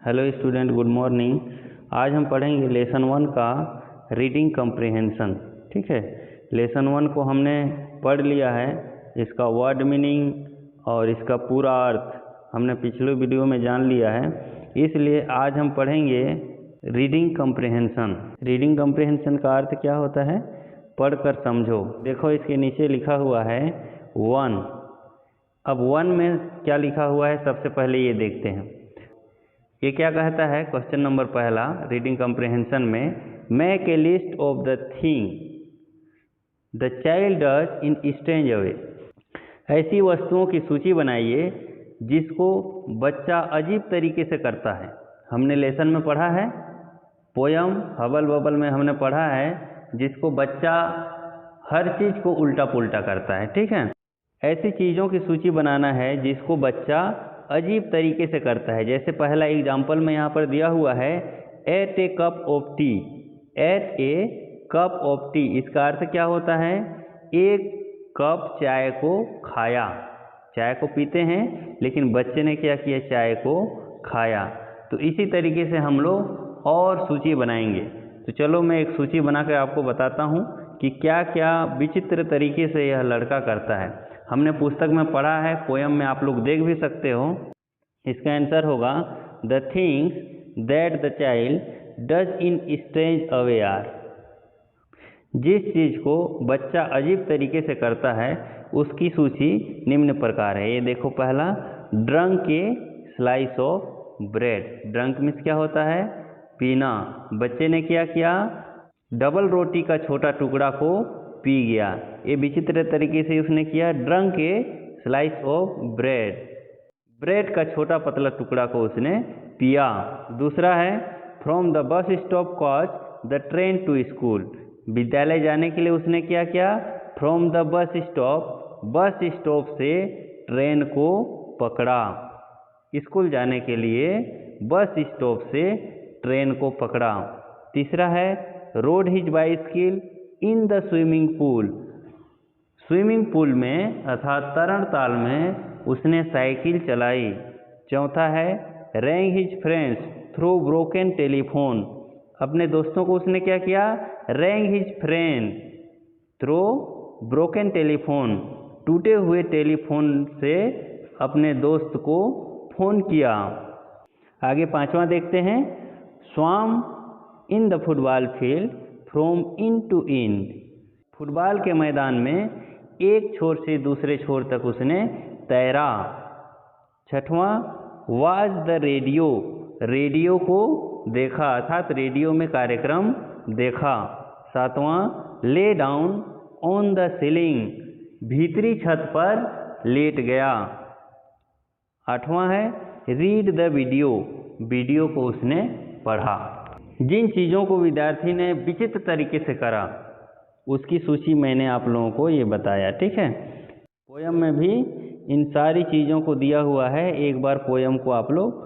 Hello student, good morning. आज हम पढ़ेंगे लेसन 1 का रीडिंग कम्प्रिहेंशन। ठीक है, लेसन 1 को हमने पढ़ लिया है। इसका वर्ड मीनिंग और इसका पूरा अर्थ हमने पिछले वीडियो में जान लिया है, इसलिए आज हम पढ़ेंगे रीडिंग कम्प्रिहेंशन। रीडिंग कम्प्रिहेंशन का अर्थ क्या होता है? पढ़कर समझो। देखो, इसके नीचे लिखा हुआ है 1। अब 1 में क्या लिखा हुआ है, सबसे पहले ये देखते हैं। ये क्या कहता है? क्वेश्चन नंबर पहला रीडिंग कम्प्रिहेंशन में, make a list of the thing the child does in strange वे। ऐसी वस्तुओं की सूची बनाइए जिसको बच्चा अजीब तरीके से करता है। हमने लेसन में पढ़ा है, पोयम हबल बबल में हमने पढ़ा है, जिसको बच्चा हर चीज़ को उल्टा पुल्टा करता है। ठीक है, ऐसी चीज़ों की सूची बनाना है जिसको बच्चा अजीब तरीके से करता है। जैसे पहला एग्जाम्पल में यहाँ पर दिया हुआ है, ate a cup of tea. Ate a cup of tea, इसका अर्थ क्या होता है? एक कप चाय को खाया। चाय को पीते हैं, लेकिन बच्चे ने क्या किया? चाय को खाया। तो इसी तरीके से हम लोग और सूची बनाएंगे। तो चलो मैं एक सूची बना कर आपको बताता हूँ कि क्या क्या विचित्र तरीके से यह लड़का करता है। हमने पुस्तक में पढ़ा है, पोयम में आप लोग देख भी सकते हो। इसका आंसर होगा the things that the child does in strange away are. जिस चीज़ को बच्चा अजीब तरीके से करता है उसकी सूची निम्न प्रकार है। ये देखो, पहला, drunk a slice of bread. Drunk means क्या होता है? पीना। बच्चे ने क्या किया? डबल रोटी का छोटा टुकड़ा को पी गया। ये विचित्र तरीके से उसने किया। Drunk a slice of bread, bread का छोटा पतला टुकड़ा को उसने पिया। दूसरा है, from the bus stop caught the train to school. विद्यालय जाने के लिए उसने क्या किया? From the bus stop, bus stop से ट्रेन को पकड़ा। स्कूल जाने के लिए बस स्टॉप से ट्रेन को पकड़ा। तीसरा है, road his bicycle in the swimming pool. Swimming pool में अर्थात तरण ताल में उसने साइकिल चलाई। चौथा है, wrong his friends through broken telephone. अपने दोस्तों को उसने क्या किया? Wrong his friend through broken telephone. टूटे हुए टेलीफोन से अपने दोस्त को फोन किया। आगे पांचवा देखते हैं, swam in the football field from end to end. फुटबॉल के मैदान में एक छोर से दूसरे छोर तक उसने तैरा। छठवां, वॉच द रेडियो। रेडियो को देखा, अर्थात रेडियो में कार्यक्रम देखा। सातवां, lay down on the ceiling. भीतरी छत पर लेट गया। आठवां है, रीड द वीडियो। वीडियो को उसने पढ़ा। जिन चीज़ों को विद्यार्थी ने विचित्र तरीके से करा उसकी सूची मैंने आप लोगों को ये बताया। ठीक है, पोयम में भी इन सारी चीज़ों को दिया हुआ है। एक बार पोयम को आप लोग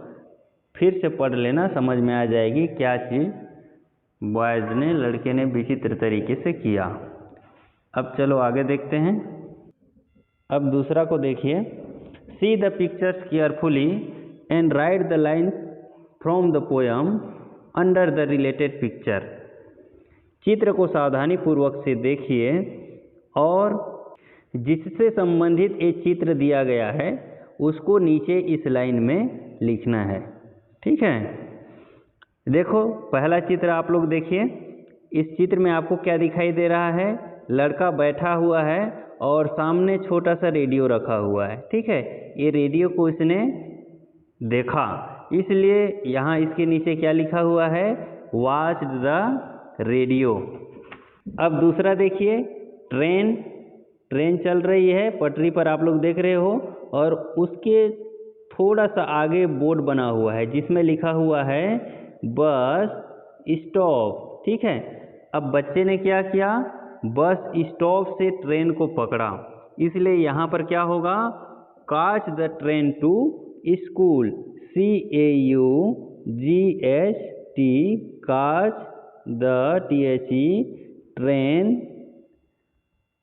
फिर से पढ़ लेना, समझ में आ जाएगी क्या चीज़ बॉयज़ ने, लड़के ने विचित्र तरीके से किया। अब चलो आगे देखते हैं। अब दूसरा को देखिए, see the pictures carefully and right the line from the poem under the related picture. चित्र को सावधानी पूर्वक से देखिए और जिससे संबंधित एक चित्र दिया गया है उसको नीचे इस लाइन में लिखना है। ठीक है, देखो पहला चित्र आप लोग देखिए। इस चित्र में आपको क्या दिखाई दे रहा है? लड़का बैठा हुआ है और सामने छोटा सा रेडियो रखा हुआ है। ठीक है, ये रेडियो को इसने देखा, इसलिए यहाँ इसके नीचे क्या लिखा हुआ है? Watch the radio. अब दूसरा देखिए, ट्रेन। ट्रेन चल रही है, पटरी पर आप लोग देख रहे हो, और उसके थोड़ा सा आगे बोर्ड बना हुआ है जिसमें लिखा हुआ है बस स्टॉप। ठीक है, अब बच्चे ने क्या किया? बस स्टॉप से ट्रेन को पकड़ा, इसलिए यहाँ पर क्या होगा? Caught the train to school. CAUGHT, caught the THE train,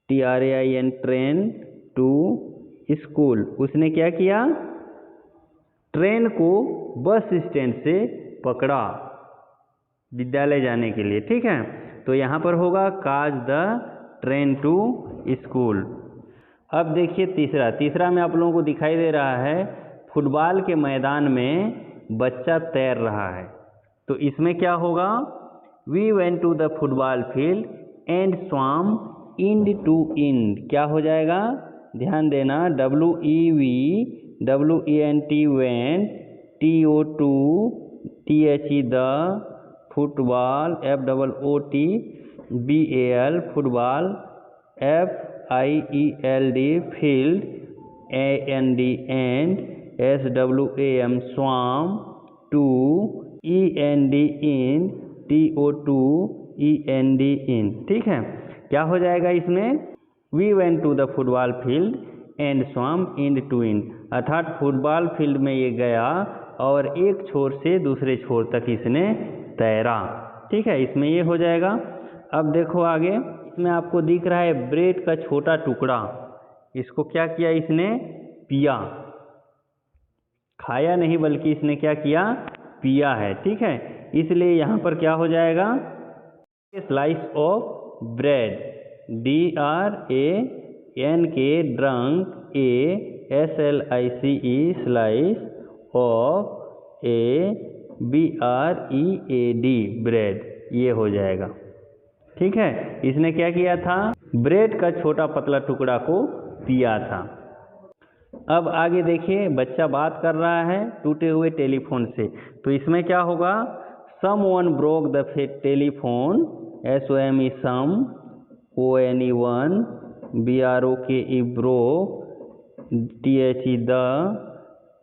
TRAIN train to school. उसने क्या किया? ट्रेन को बस स्टैंड से पकड़ा विद्यालय जाने के लिए। ठीक है, तो यहाँ पर होगा caught the train to school. अब देखिए तीसरा में आप लोगों को दिखाई दे रहा है फुटबॉल के मैदान में बच्चा तैर रहा है। तो इसमें क्या होगा, we went to the football field and swam end to end. क्या हो जाएगा, ध्यान देना, WENT went, TO2 THE the, football FOOT BAL football, FIELD field, AND and, SWAM swam, to END in, TO2 END in। ठीक है, क्या हो जाएगा इसमें, we went to the football field and swam end to end, अर्थात football field में ये गया और एक छोर से दूसरे छोर तक इसने तैरा। ठीक है, इसमें ये हो जाएगा। अब देखो आगे, इसमें आपको दिख रहा है ब्रेड का छोटा टुकड़ा, इसको क्या किया इसने, पिया, खाया नहीं बल्कि इसने क्या किया, पिया है। ठीक है, इसलिए यहाँ पर क्या हो जाएगा, slice of bread, DRANK drunk, SLICE slice of, BREAD bread, ये हो जाएगा। ठीक है, इसने क्या किया था, ब्रेड का छोटा पतला टुकड़ा को पिया था। अब आगे देखिए, बच्चा बात कर रहा है टूटे हुए टेलीफोन से, तो इसमें क्या होगा, someone broke the telephone, SOME some, ONE1, BROKE broke, THE the,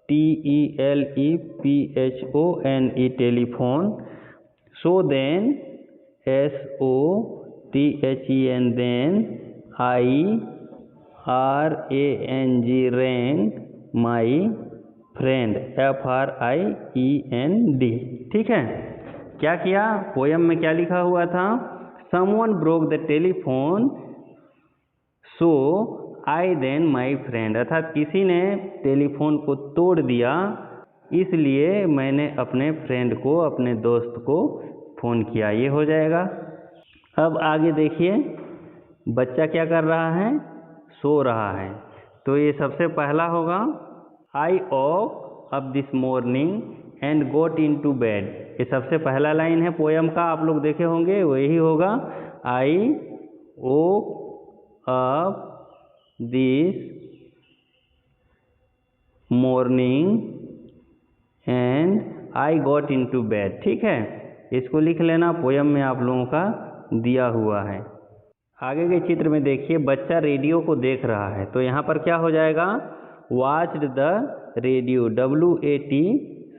TELEPHONE telephone, so then, SOTHEN then, IRANG rang my friend, FRIEND। ठीक है, क्या किया, पोयम में क्या लिखा हुआ था, someone broke the telephone so I then my friend, अर्थात किसी ने टेलीफोन को तोड़ दिया इसलिए मैंने अपने फ्रेंड को, अपने दोस्त को फ़ोन किया, ये हो जाएगा। अब आगे देखिए, बच्चा क्या कर रहा है, सो रहा है, तो ये सबसे पहला होगा, I walk up this morning and got into bed. ये सबसे पहला लाइन है पोयम का, आप लोग देखे होंगे, वही होगा, I walk up this morning and I got into bed. ठीक है, इसको लिख लेना, पोयम में आप लोगों का दिया हुआ है। आगे के चित्र में देखिए, बच्चा रेडियो को देख रहा है, तो यहाँ पर क्या हो जाएगा, watched the radio,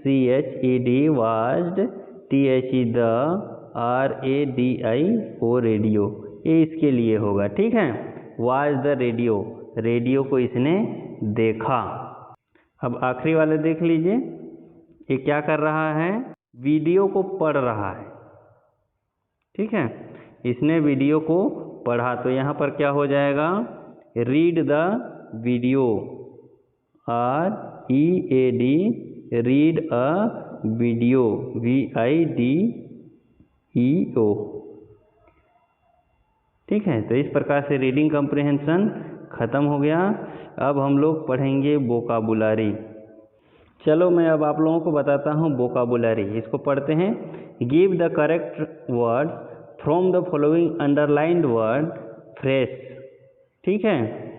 WATCHED watched, THE the, RADIO radio, ये इसके लिए होगा। ठीक है, वॉच द रेडियो, रेडियो को इसने देखा। अब आखिरी वाले देख लीजिए, ये क्या कर रहा है, वीडियो को पढ़ रहा है। ठीक है, इसने वीडियो को पढ़ा, तो यहाँ पर क्या हो जाएगा, read the video, READ read a video, VIDEO। ठीक है, तो इस प्रकार से रीडिंग कम्प्रिहेंशन ख़त्म हो गया। अब हम लोग पढ़ेंगे वोकाबुलरी। चलो मैं अब आप लोगों को बताता हूँ वोकाबुलरी, इसको पढ़ते हैं। Give the correct word from the following underlined word fresh. ठीक है,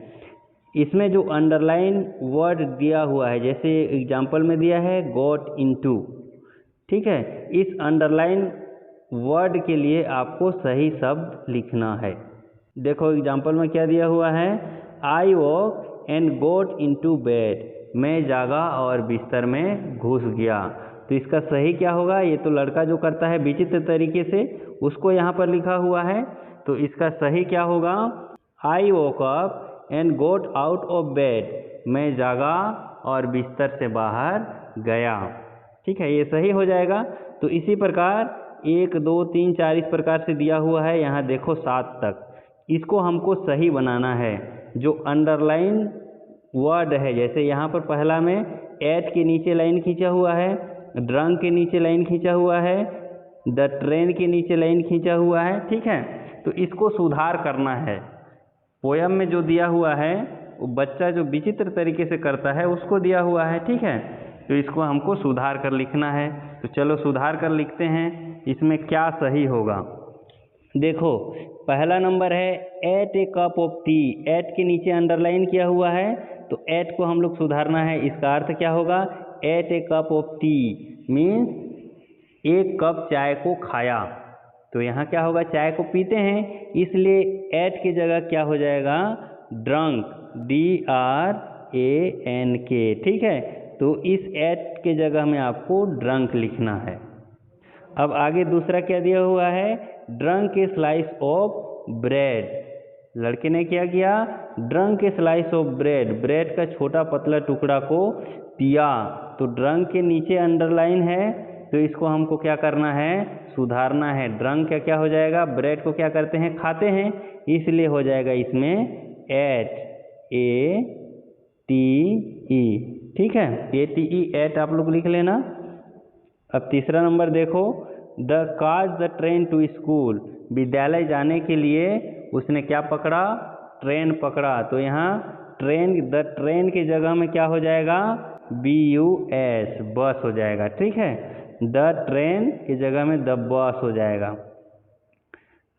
इसमें जो अंडरलाइन वर्ड दिया हुआ है, जैसे एग्जाम्पल में दिया है गॉट इनटू। ठीक है, इस अंडरलाइन वर्ड के लिए आपको सही शब्द लिखना है। देखो एग्जाम्पल में क्या दिया हुआ है, I walk and got into bed, मैं जागा और बिस्तर में घुस गया। तो इसका सही क्या होगा, ये तो लड़का जो करता है विचित्र तरीके से, उसको यहाँ पर लिखा हुआ है, तो इसका सही क्या होगा, I walk up and got out of bed, मैं जागा और बिस्तर से बाहर गया। ठीक है, ये सही हो जाएगा। तो इसी प्रकार 1 2 3 4 इस प्रकार से दिया हुआ है, यहाँ देखो 7 तक, इसको हमको सही बनाना है। जो अंडरलाइन वर्ड है, जैसे यहाँ पर पहला में एट के नीचे लाइन खींचा हुआ है, ड्रंक के नीचे लाइन खींचा हुआ है, द ट्रेन के नीचे लाइन खींचा हुआ है, ठीक है। तो इसको सुधार करना है। पोयम में जो दिया हुआ है वो बच्चा जो विचित्र तरीके से करता है उसको दिया हुआ है, ठीक है। तो इसको हमको सुधार कर लिखना है। तो चलो सुधार कर लिखते हैं, इसमें क्या सही होगा। देखो पहला नंबर है ate a cup of tea, ate के नीचे अंडरलाइन किया हुआ है, तो एट को हम लोग सुधारना है। इसका अर्थ क्या होगा, ate a cup of tea means एक कप चाय को खाया। तो यहाँ क्या होगा, चाय को पीते हैं, इसलिए एट की जगह क्या हो जाएगा, ड्रंक, DRANK, ठीक है। तो इस एट के जगह में आपको ड्रंक लिखना है। अब आगे दूसरा क्या दिया हुआ है, drunk a slice of bread, लड़के ने क्या किया, drunk a slice of bread, bread का छोटा पतला टुकड़ा को पिया। तो ड्रंक के नीचे अंडरलाइन है, तो इसको हमको क्या करना है, सुधारना है। ड्रंक का क्या हो जाएगा, ब्रेड को क्या करते हैं, खाते हैं, इसलिए हो जाएगा इसमें एट, ATE, ठीक है, ATE, एट आप लोग लिख लेना। अब तीसरा नंबर देखो, the caught the train to school, विद्यालय जाने के लिए उसने क्या पकड़ा, ट्रेन पकड़ा। तो यहाँ ट्रेन, द ट्रेन की जगह में क्या हो जाएगा, BUS, बस हो जाएगा, ठीक है। द ट्रेन की जगह में द बस हो जाएगा।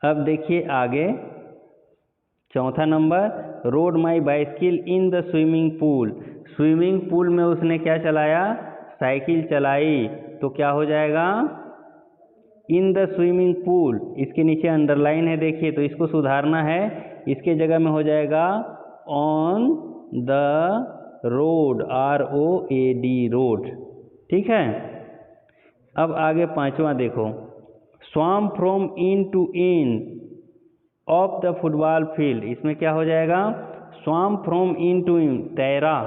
अब देखिए आगे चौथा number, road my bicycle in the swimming pool, swimming pool में उसने क्या चलाया, साइकिल चलाई। तो क्या हो जाएगा, इन द स्विमिंग पूल, इसके नीचे अंडरलाइन है देखिए, तो इसको सुधारना है। इसके जगह में हो जाएगा on the road, ROAD, road, ठीक है। अब आगे पांचवा देखो, swam from end to end of the football field, इसमें क्या हो जाएगा, स्वम फ्रॉम इन टू इन, तैरा,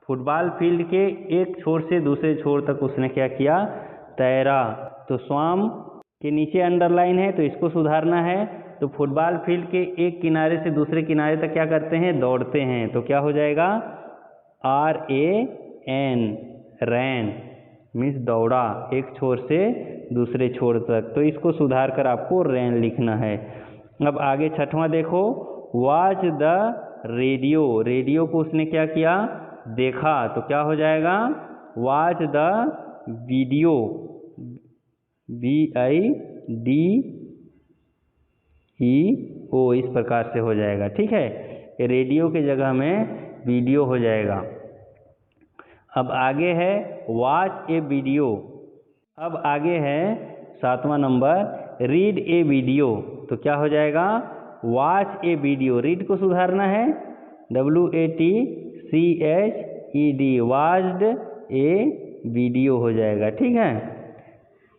फुटबॉल फील्ड के एक छोर से दूसरे छोर तक उसने क्या किया, तैरा। तो स्वम के नीचे अंडरलाइन है, तो इसको सुधारना है। तो फुटबॉल फील्ड के एक किनारे से दूसरे किनारे तक क्या करते हैं, दौड़ते हैं। तो क्या हो जाएगा, RAN, रैन मीन्स दौड़ा, एक छोर से दूसरे छोर तक। तो इसको सुधार कर आपको रैन लिखना है। अब आगे छठवां देखो, वॉच द रेडियो, रेडियो को उसने क्या किया, देखा। तो क्या हो जाएगा, वॉच द वीडियो, VIDEO, इस प्रकार से हो जाएगा, ठीक है। रेडियो के जगह में वीडियो हो जाएगा। अब आगे है वॉच ए वीडियो। अब आगे है सातवां नंबर, रीड ए वीडियो। तो क्या हो जाएगा, वॉच ए वीडियो, रीड को सुधारना है, WATCHED, वॉच्ड ए वीडियो हो जाएगा, ठीक है।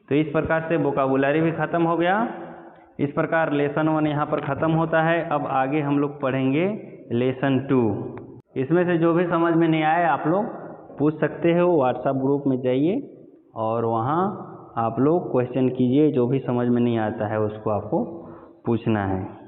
तो इस प्रकार से वोकाबुलरी भी ख़त्म हो गया। इस प्रकार लेसन 1 यहाँ पर ख़त्म होता है। अब आगे हम लोग पढ़ेंगे लेसन 2। इसमें से जो भी समझ में नहीं आए आप लोग पूछ सकते हो, व्हाट्सएप ग्रुप में जाइए और वहाँ आप लोग क्वेश्चन कीजिए, जो भी समझ में नहीं आता है उसको आपको पूछना है।